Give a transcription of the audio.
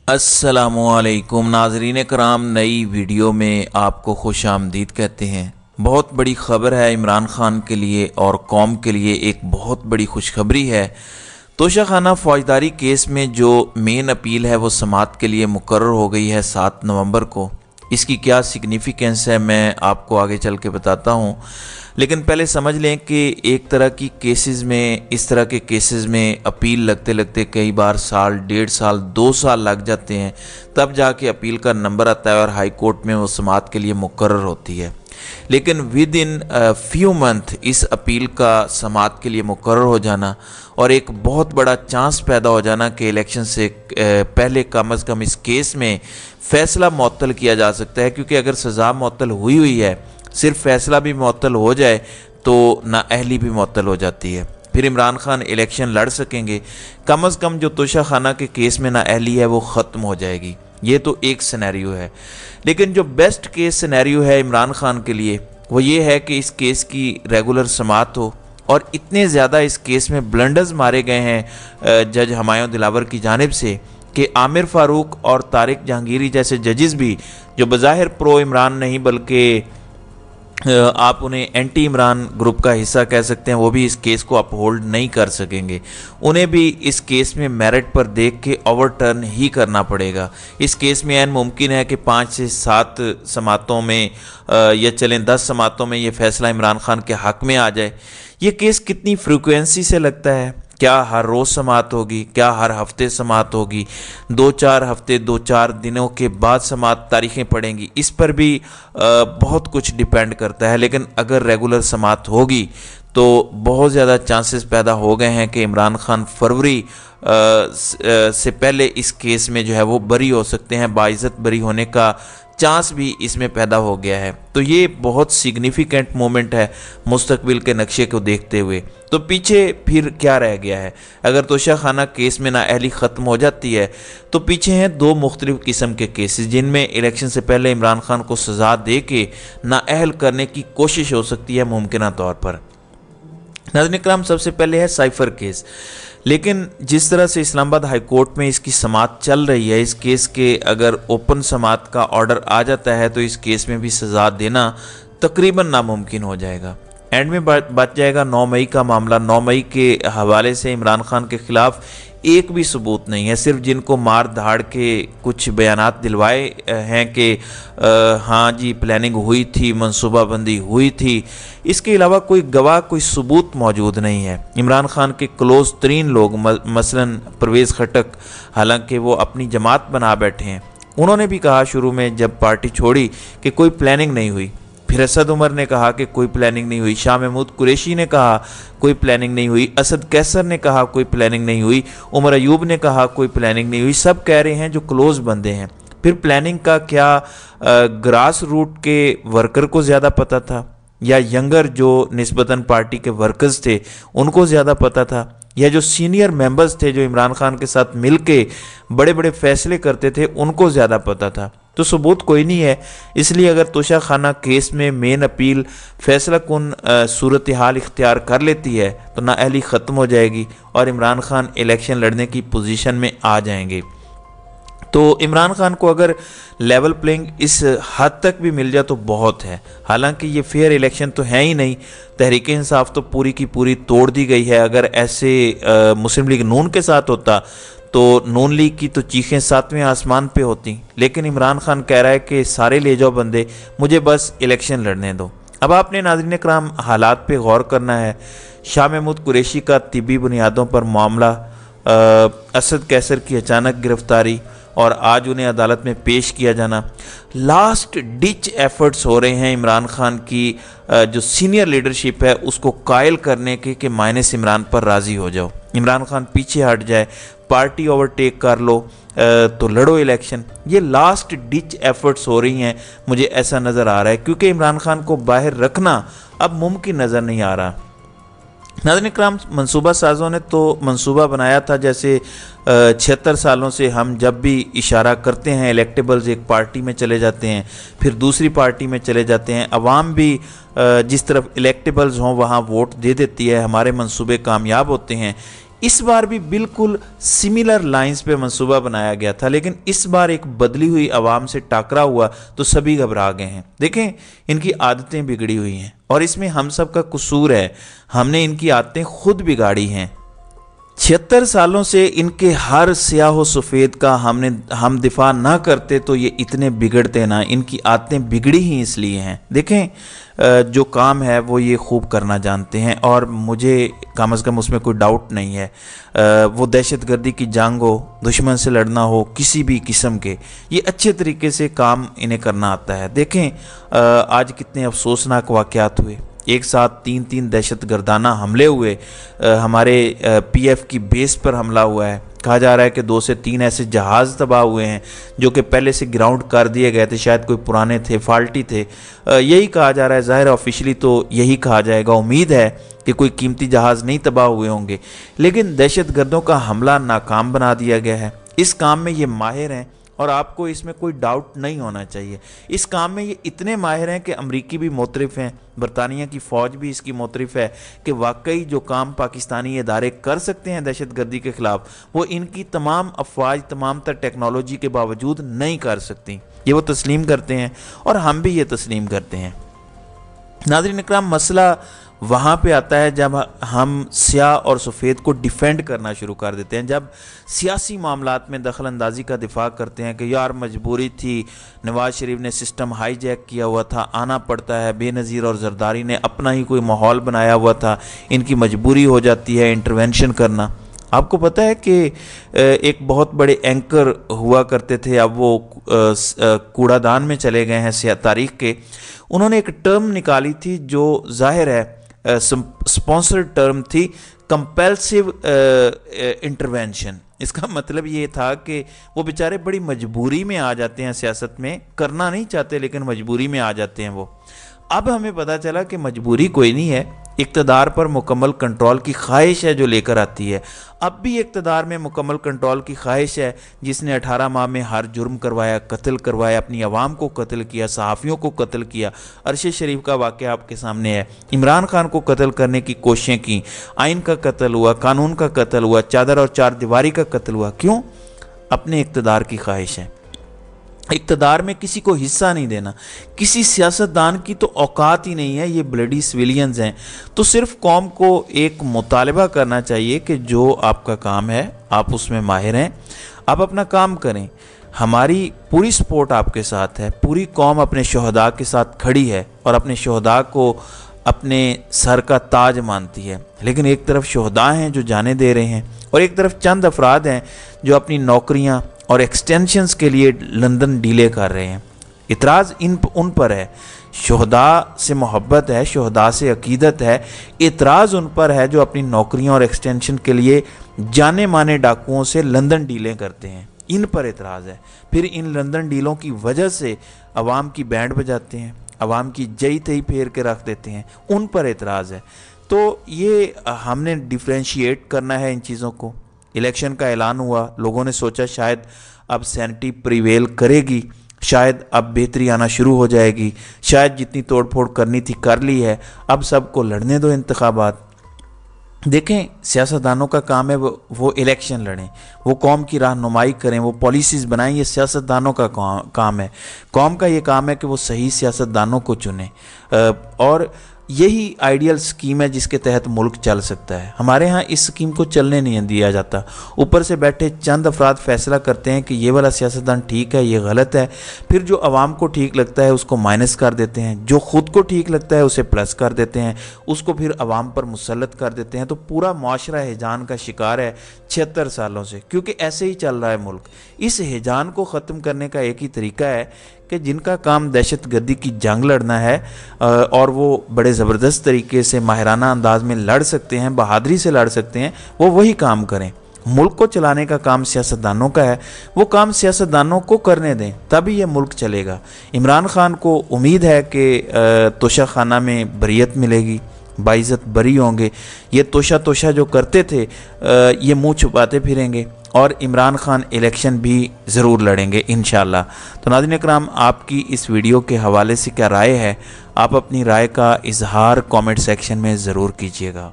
अस्सलामुअलैकुम नाज़रीन कराम, नई वीडियो में आपको खुश आमदीद कहते हैं। बहुत बड़ी ख़बर है इमरान खान के लिए और कौम के लिए एक बहुत बड़ी खुशखबरी है। तोशाखाना फौजदारी केस में जो मेन अपील है वो समाअत के लिए मुकर्रर हो गई है 7 नवंबर को। इसकी क्या सिग्निफिकेंस है मैं आपको आगे चल के बताता हूँ, लेकिन पहले समझ लें कि एक तरह की केसेस में, इस तरह के केसेस में अपील लगते लगते कई बार साल, 1.5 साल, 2 साल लग जाते हैं, तब जाके अपील का नंबर आता है और हाई कोर्ट में वो समाअत के लिए मुकर्रर होती है। लेकिन विद इन फ्यू मंथ इस अपील का समाअत के लिए मुकर्रर हो जाना और एक बहुत बड़ा चांस पैदा हो जाना कि इलेक्शन से पहले कम अज़ कम इस केस में फ़ैसला मुअत्तल किया जा सकता है, क्योंकि अगर सज़ा मुअत्तल हुई है, सिर्फ फैसला भी मुअत्तल हो जाए तो नाअहली भी मुअत्तल हो जाती है। फिर इमरान खान इलेक्शन लड़ सकेंगे, कम अज़ कम जो तोशाखाना के केस में नाअहली है वो ख़त्म हो जाएगी। ये तो एक सिनेरियो है, लेकिन जो बेस्ट केस सिनेरियो है इमरान खान के लिए वो ये है कि इस केस की रेगुलर समाअत हो। और इतने ज़्यादा इस केस में ब्लंडर्स मारे गए हैं जज हमायूं दिलावर की जानिब से कि आमिर फ़ारूक और तारिक जहांगीरी जैसे जजेस भी, जो बज़ाहिर प्रो इमरान नहीं बल्कि आप उन्हें एंटी इमरान ग्रुप का हिस्सा कह सकते हैं, वो भी इस केस को अपहोल्ड नहीं कर सकेंगे। उन्हें भी इस केस में मेरिट पर देख के ओवरटर्न ही करना पड़ेगा। इस केस में ऐन मुमकिन है कि 5 से 7 समाअतों में या चलें 10 समाअतों में ये फैसला इमरान खान के हक़ में आ जाए। ये केस कितनी फ्रीक्वेंसी से लगता है, क्या हर रोज़ समाअत होगी, क्या हर हफ्ते समाअत होगी, 2-4 हफ्ते 2-4 दिनों के बाद समाअत तारीखें पड़ेंगी, इस पर भी बहुत कुछ डिपेंड करता है। लेकिन अगर रेगुलर समाअत होगी तो बहुत ज़्यादा चांसेस पैदा हो गए हैं कि इमरान खान फरवरी से पहले इस केस में जो है वो बरी हो सकते हैं, बाइज़्ज़त बरी होने का चांस भी इसमें पैदा हो गया है। तो ये बहुत सिग्निफिकेंट मोमेंट है मुस्तकबिल के नक्शे को देखते हुए। तो पीछे फिर क्या रह गया है? अगर तोशाखाना केस में नाअहली ख़त्म हो जाती है तो पीछे हैं 2 मुख्तलिफ किस्म के केसेस जिनमें इलेक्शन से पहले इमरान खान को सज़ा दे के नाअहल करने की कोशिश हो सकती है मुमकिना तौर पर। नाज़रीन इकराम, सबसे पहले है साइफ़र केस। लेकिन जिस तरह से इस्लामाबाद हाई कोर्ट में इसकी समाअत चल रही है, इस केस के अगर ओपन समाअत का ऑर्डर आ जाता है तो इस केस में भी सज़ा देना तकरीबन नामुमकिन हो जाएगा। एंड में बच जाएगा 9 मई का मामला। 9 मई के हवाले से इमरान खान के ख़िलाफ़ एक भी सबूत नहीं है, सिर्फ जिनको मार धाड़ के कुछ बयानात दिलवाए हैं कि हाँ जी प्लानिंग हुई थी, मनसूबाबंदी हुई थी। इसके अलावा कोई गवाह, कोई सबूत मौजूद नहीं है। इमरान खान के क्लोज तरीन लोग मसलन परवेज़ खटक, हालांकि वो अपनी जमात बना बैठे हैं, उन्होंने भी कहा शुरू में जब पार्टी छोड़ी कि कोई प्लानिंग नहीं हुई। फिर असद उमर ने कहा कि कोई प्लानिंग नहीं हुई, शाह महमूद कुरैशी ने कहा कोई प्लानिंग नहीं हुई, असद कैसर ने कहा कोई प्लानिंग नहीं हुई, उमर अयूब ने कहा कोई प्लानिंग नहीं हुई। सब कह रहे हैं जो क्लोज बंदे हैं। फिर प्लानिंग का क्या ग्रास रूट के वर्कर को ज़्यादा पता था या यंगर जो निस्बतन पार्टी के वर्कर्स थे उनको ज़्यादा पता था, या जो सीनियर मेंबर्स थे जो इमरान खान के साथ मिलके बड़े बड़े फैसले करते थे उनको ज़्यादा पता था? तो सबूत कोई नहीं है। इसलिए अगर तोशाखाना केस में मेन अपील फैसला कुन सूरत हाल इख्तियार कर लेती है तो नाअहली ख़त्म हो जाएगी और इमरान खान इलेक्शन लड़ने की पोजीशन में आ जाएंगे। तो इमरान खान को अगर लेवल प्लेइंग इस हद तक भी मिल जाए तो बहुत है। हालांकि ये फेयर इलेक्शन तो है ही नहीं, तहरीक इंसाफ तो पूरी की पूरी तोड़ दी गई है। अगर ऐसे मुस्लिम लीग नून के साथ होता तो नून लीग की तो चीखें 7वें आसमान पे होती। लेकिन इमरान खान कह रहा है कि सारे ले जाओ बंदे, मुझे बस इलेक्शन लड़ने दो। अब आपने नाज़रीन कराम हालात पे गौर करना है। शाह महमूद कुरैशी का तिब्बी बुनियादों पर मामला, असद कैसर की अचानक गिरफ्तारी और आज उन्हें अदालत में पेश किया जाना, लास्ट डिच एफर्ट्स हो रहे हैं इमरान खान की जो सीनियर लीडरशिप है उसको कायल करने के कि माइनस इमरान पर राज़ी हो जाओ, इमरान खान पीछे हट जाए, पार्टी ओवरटेक कर लो तो लड़ो इलेक्शन। ये लास्ट डिच एफर्ट्स हो रही हैं, मुझे ऐसा नज़र आ रहा है, क्योंकि इमरान खान को बाहर रखना अब मुमकिन नज़र नहीं आ रहा। नाज़रीन इकराम, मंसूबा साज़ों ने तो मंसूबा बनाया था जैसे 76 सालों से हम जब भी इशारा करते हैं इलेक्टेबल्स एक पार्टी में चले जाते हैं, फिर दूसरी पार्टी में चले जाते हैं, अवाम भी जिस तरफ इलेक्टेबल्स हों वहाँ वोट दे देती है, हमारे मंसूबे कामयाब होते हैं। इस बार भी बिल्कुल सिमिलर लाइंस पे मंसूबा बनाया गया था, लेकिन इस बार एक बदली हुई आवाम से टाकरा हुआ तो सभी घबरा गए हैं। देखें, इनकी आदतें बिगड़ी हुई हैं और इसमें हम सब का कसूर है, हमने इनकी आदतें खुद बिगाड़ी हैं। 76 सालों से इनके हर स्याह सफ़ेद का हम दिफा ना करते तो ये इतने बिगड़ते ना। इनकी आदतें बिगड़ी ही इसलिए हैं। देखें, जो काम है वो ये खूब करना जानते हैं और मुझे कम अज़ कम उसमें कोई डाउट नहीं है। वो दहशतगर्दी की जंग हो, दुश्मन से लड़ना हो, किसी भी किस्म के, ये अच्छे तरीके से काम इन्हें करना आता है। देखें, आज कितने अफसोसनाक वाक़यात हुए। एक साथ 3 दहशतगर्दाना हमले हुए। हमारे PF की बेस पर हमला हुआ है। कहा जा रहा है कि 2 से 3 ऐसे जहाज़ तबाह हुए हैं जो कि पहले से ग्राउंड कर दिए गए थे, शायद कोई पुराने थे, फाल्टी थे। यही कहा जा रहा है, ज़ाहिर ऑफिशियली तो यही कहा जाएगा। उम्मीद है कि कोई कीमती जहाज़ नहीं तबाह हुए होंगे, लेकिन दहशतगर्दों का हमला नाकाम बना दिया गया है। इस काम में ये माहिर हैं और आपको इसमें कोई डाउट नहीं होना चाहिए। इस काम में ये इतने माहिर हैं कि अमरीकी भी मोतरफ़ हैं, बरतानिया की फ़ौज भी इसकी मोतरफ़ है कि वाकई जो काम पाकिस्तानी इदारे कर सकते हैं दहशतगर्दी के ख़िलाफ़, वो इनकी तमाम अफवाज, तमाम तर टेक्नोलॉजी के बावजूद नहीं कर सकती। ये वो तस्लीम करते हैं और हम भी ये तस्लीम करते हैं। नाज़रीन इकराम, मसला वहाँ पे आता है जब हम स्याह और सफ़ेद को डिफेंड करना शुरू कर देते हैं, जब सियासी मामलात में दखल अंदाजी का दिफा करते हैं कि यार मजबूरी थी, नवाज शरीफ ने सिस्टम हाईजैक किया हुआ था, आना पड़ता है, बेनज़ीर और जरदारी ने अपना ही कोई माहौल बनाया हुआ था, इनकी मजबूरी हो जाती है इंटरवेंशन करना। आपको पता है कि एक बहुत बड़े एंकर हुआ करते थे, अब वो कूड़ादान में चले गए हैं तारीख के। उन्होंने एक टर्म निकाली थी जो जाहिर है स्पॉन्सर्ड टर्म थी, कंपल्सिव इंटरवेंशन। इसका मतलब ये था कि वो बेचारे बड़ी मजबूरी में आ जाते हैं, सियासत में करना नहीं चाहते लेकिन मजबूरी में आ जाते हैं वो। अब हमें पता चला कि मजबूरी कोई नहीं है, इक़्तिदार पर मुकम्मल कंट्रोल की ख्वाहिश है जो लेकर आती है। अब भी इक़्तिदार में मुकम्मल कंट्रोल की ख्वाहिश है, जिसने 18 माह में हर जुर्म करवाया, कत्ल करवाया, अपनी आवाम को कत्ल किया, सहाफ़ियों को कत्ल किया। अरशद शरीफ का वाक़या आपके सामने है। इमरान खान को कत्ल करने की कोशिशें की, आइन का कत्ल हुआ, कानून का कत्ल हुआ, चादर और चार दीवारी का कत्ल हुआ। क्यों? अपने इक़्तिदार की ख्वाहिश है। इक़्तिदार में किसी को हिस्सा नहीं देना, किसी सियासतदान की तो औकात ही नहीं है, ये ब्लडी सिविलियंस हैं। तो सिर्फ कौम को एक मुतालबा करना चाहिए कि जो आपका काम है आप उसमें माहिर हैं, आप अपना काम करें। हमारी पूरी सपोर्ट आपके साथ है, पूरी कौम अपने शहदा के साथ खड़ी है और अपने शहदा को अपने सर का ताज मानती है। लेकिन एक तरफ शहदा हैं जो जाने दे रहे हैं और एक तरफ चंद अफराद हैं जो अपनी नौकरियां और एक्सटेंशंस के लिए लंदन डीले कर रहे हैं। इतराज़ उन पर है, शहदा से मोहब्बत है, शहदा से अकीदत है। इतराज़ उन पर है जो अपनी नौकरियों और एक्सटेंशन के लिए जाने माने डाकुओं से लंदन डीलें करते हैं, इन पर इतराज़ है। फिर इन लंदन डीलों की वजह से अवाम की बैंड बजाते हैं, अवाम की जई तई फेर के रख देते हैं, उन पर इतराज़ है। तो ये हमने डिफ्रेंशिएट करना है इन चीज़ों को। इलेक्शन का ऐलान हुआ, लोगों ने सोचा शायद अब सैनिटी प्रिवेल करेगी, शायद अब बेहतरी आना शुरू हो जाएगी, शायद जितनी तोड़फोड़ करनी थी कर ली है, अब सबको लड़ने दो इंतखाबात। देखें, सियासतदानों का काम है वो इलेक्शन लड़ें, वो कौम की रहनुमाई करें, वो पॉलिसीज़ बनाएं। ये सियासतदानों का काम है। कौम का ये काम है कि वो सही सियासतदानों को चुने और यही आइडियल स्कीम है जिसके तहत मुल्क चल सकता है। हमारे यहाँ इस स्कीम को चलने नहीं दिया जाता। ऊपर से बैठे चंद अफराद फैसला करते हैं कि ये वाला सियासतदान ठीक है, ये गलत है। फिर जो आवाम को ठीक लगता है उसको माइनस कर देते हैं, जो ख़ुद को ठीक लगता है उसे प्लस कर देते हैं, उसको फिर आवाम पर मुसल्लत कर देते हैं। तो पूरा माशरा हिजान का शिकार है 76 सालों से, क्योंकि ऐसे ही चल रहा है मुल्क। इस हिजान को ख़त्म करने का एक ही तरीका है कि जिनका काम दहशतगर्दी की जंग लड़ना है और वो बड़े ज़बरदस्त तरीके से माहिराना अंदाज में लड़ सकते हैं, बहादुरी से लड़ सकते हैं, वो वही काम करें। मुल्क को चलाने का काम सियासतदानों का है, वो काम सियासतदानों को करने दें, तभी ये मुल्क चलेगा। इमरान खान को उम्मीद है कि तोशा खाना में बरियत मिलेगी, बाइज़्ज़त बरी होंगे। ये तोशा जो करते थे ये मुंह छुपाते फिरेंगे और इमरान खान इलेक्शन भी ज़रूर लड़ेंगे इंशाअल्लाह। तो नाज़रीन इकराम, आपकी इस वीडियो के हवाले से क्या राय है? आप अपनी राय का इजहार कमेंट सेक्शन में ज़रूर कीजिएगा।